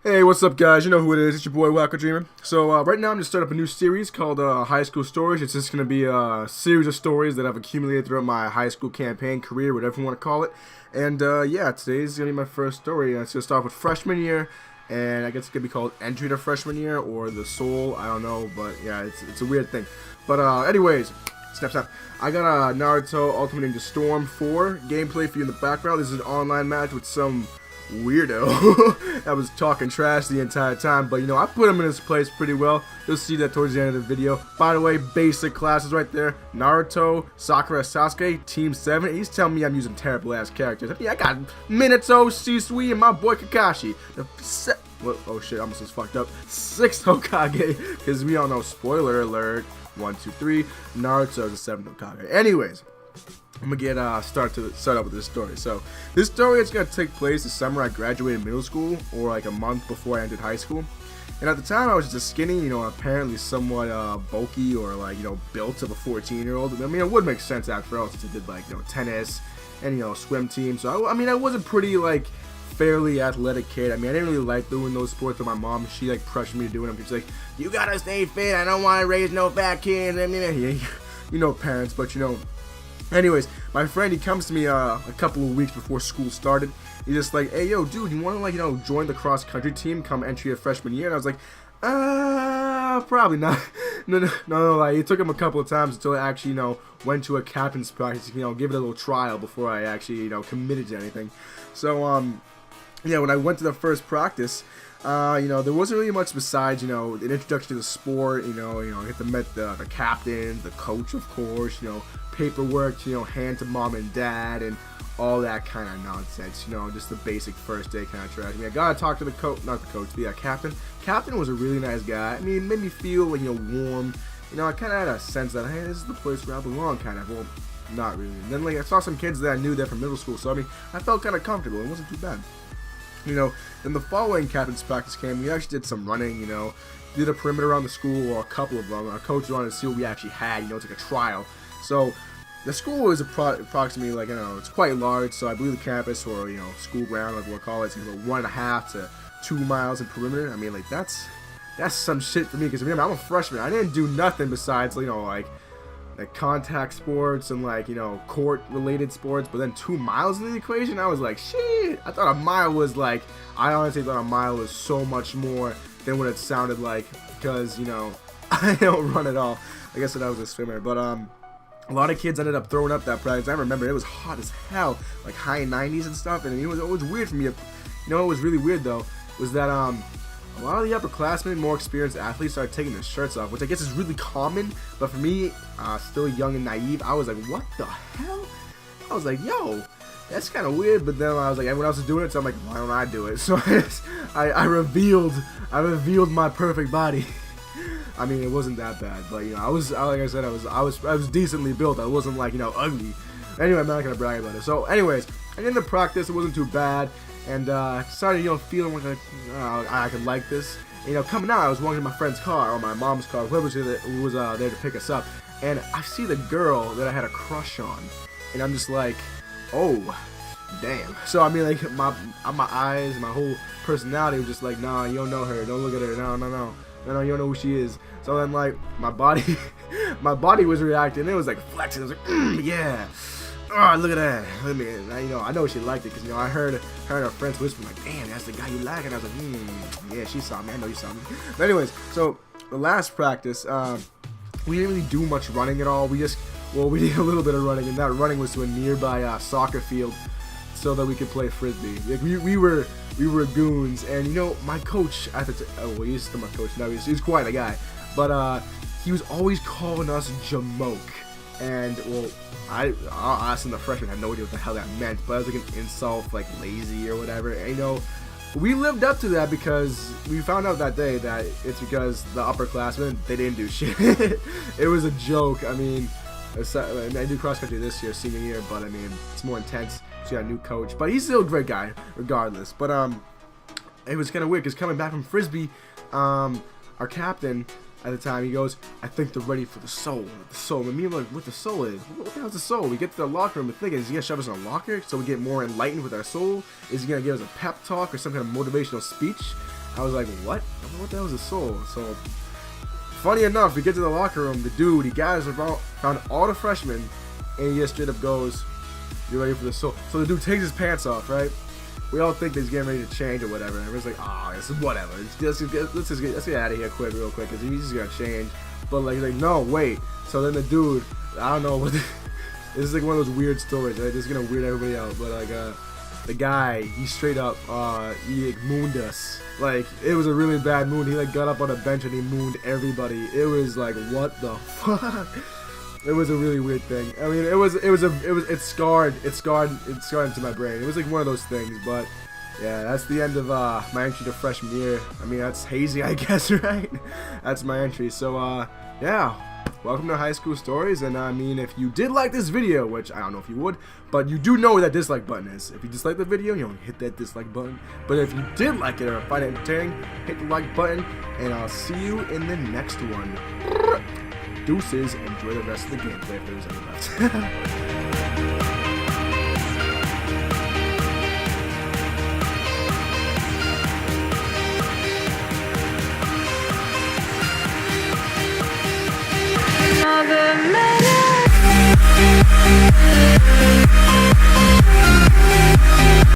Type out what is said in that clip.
Hey, what's up, guys? You know who it is. It's your boy, Wacko Dreamer. So, right now I'm just starting up a new series called High School Stories. It's just going to be a series of stories that I've accumulated throughout my high school campaign, career, whatever you want to call it. And, yeah, today's going to be my first story. It's going to start with freshman year, and I guess it's going to be called Entry to Freshman Year, or The Soul, I don't know, but, yeah, it's a weird thing. But, anyways, snap. I got a Naruto Ultimate Ninja Storm 4 gameplay for you in the background. This is an online match with some weirdo that was talking trash the entire time, but you know, I put him in his place pretty well. You'll see that towards the end of the video. By the way, basic classes right there: Naruto, Sakura, Sasuke, Team 7. He's telling me I'm using terrible ass characters. Yeah, I got Minato, Shisui, and my boy Kakashi. Oh shit, I almost was fucked up. 6th Hokage, because we all know, spoiler alert, 1, 2, 3, Naruto is the 7th Hokage. Anyways, I'm gonna get start up with this story. So this story is gonna take place the summer I graduated middle school, or like a month before I entered high school. And at the time I was just skinny, you know, apparently somewhat bulky, or like, you know, built of a 14-year-old. I mean, it would make sense after all, since I did like, you know, tennis and, you know, swim team. So I mean, I was a pretty like fairly athletic kid. I mean, I didn't really like doing those sports, but my mom, she like pressured me to do them. She's like, you gotta stay fit. I don't want to raise no fat kids. I mean, you know, parents, but you know. Anyways, my friend, he comes to me a couple of weeks before school started. He's just like, hey, yo, dude, you want to, like, you know, join the cross-country team come entry of freshman year? And I was like, probably not. No, like, it took him a couple of times until I actually, you know, went to a captain's practice, you know, give it a little trial before I actually, you know, committed to anything. So, yeah, when I went to the first practice, you know, there wasn't really much besides, you know, an introduction to the sport. You know, I get to meet the captain, the coach, of course, you know, paperwork, you know, hand to mom and dad, and all that kind of nonsense, you know, just the basic first day kind of trash. I mean, I gotta talk to the coach, not the coach, the captain. Captain was a really nice guy. I mean, it made me feel, like, you know, warm. You know, I kind of had a sense that, hey, this is the place where I belong, kind of. Well, not really. And then, like, I saw some kids that I knew there from middle school, so I mean, I felt kind of comfortable. It wasn't too bad. You know, then the following captain's practice came. We actually did some running, you know, did a perimeter around the school, or a couple of them. Our coach wanted to see what we actually had, you know, it's like a trial. So the school is approximately, like, you know, it's quite large. So I believe the campus, or, you know, school ground, like we'll call it, is about 1.5 to 2 miles in perimeter. I mean, like, that's some shit for me, because remember, I'm a freshman. I didn't do nothing besides, you know, like contact sports and, like, you know, court related sports. But then 2 miles in the equation, I was like, shit. I thought a mile was like, I honestly thought a mile was so much more than what it sounded like, because, you know, I don't run at all. Like I said, I was a swimmer. But a lot of kids ended up throwing up that practice. I remember it was hot as hell, like high 90s and stuff. And it was weird for me. You know what was really weird though was that a lot of the upperclassmen, more experienced athletes, started taking their shirts off, which I guess is really common. But for me, still young and naive, I was like, what the hell? I was like, yo, that's kind of weird. But then I was like, everyone else is doing it, so I'm like, why don't I do it? So I revealed my perfect body. I mean, it wasn't that bad, but you know, like I said, I was decently built. I wasn't, like, you know, ugly. Anyway, I'm not gonna brag about it. So, anyways, I did the practice. It wasn't too bad. And I started, you know, feeling like I could like this. You know, coming out, I was walking in my friend's car, or my mom's car, whoever was there to pick us up. And I see the girl that I had a crush on. And I'm just like, oh, damn. So, I mean, like, my eyes, my whole personality was just like, nah, you don't know her. Don't look at her. No, you don't know who she is. So then, like, my body was reacting. It was like flexing. It was like, yeah. Oh, look at that. Let me, you know, I know she liked it, because, you know, I heard her friends whispering, like, damn, that's the guy you like. And I was like, yeah, she saw me. I know you saw me. But anyways, so the last practice, we didn't really do much running at all. We did a little bit of running, and that running was to a nearby soccer field so that we could play frisbee. Like, we were goons. And, you know, my coach at the well, he's still my coach now. He's quite a guy. But he was always calling us jamoke. And, well, us and the freshmen had no idea what the hell that meant, but it was like an insult, like lazy or whatever. And, you know, we lived up to that, because we found out that day that it's because the upperclassmen, they didn't do shit. It was a joke. I mean, I do cross country this year, senior year, but I mean, it's more intense. So we got a new coach, but he's still a great guy regardless. But it was kind of weird, because coming back from frisbee, our captain at the time, he goes, I think they're ready for the soul. The soul. And me, I'm like, what the soul is? What the hell's the soul? We get to the locker room and thinking, is he going to shove us in a locker so we get more enlightened with our soul? Is he going to give us a pep talk or some kind of motivational speech? I was like, what? What the hell is a soul? So, funny enough, we get to the locker room, the dude, he gathers around all the freshmen, and he just straight up goes, "You ready for the soul?" So the dude takes his pants off, right? We all think that he's getting ready to change or whatever, and everyone's like, "Oh, this is whatever. Let's get out of here real quick, because he's just gonna change." But like, he's like, "No, wait." So then the dude, I don't know what. This is like one of those weird stories, right? This is gonna weird everybody out, but like, the guy, he straight up, he like mooned us. Like, it was a really bad moon. He like got up on a bench and he mooned everybody. It was like, what the fuck? It was a really weird thing. I mean, it scarred into my brain. It was like one of those things, but yeah, that's the end of my entry to freshman year. I mean, that's hazy, I guess, right? That's my entry. So yeah, welcome to High School Stories. And I mean, if you did like this video, which I don't know if you would, but you do know where that dislike button is. If you dislike the video, you don't hit that dislike button. But if you did like it or find it entertaining, hit the like button, and I'll see you in the next one. Deuces, enjoy the rest of the gameplay if there's any left. Another minute.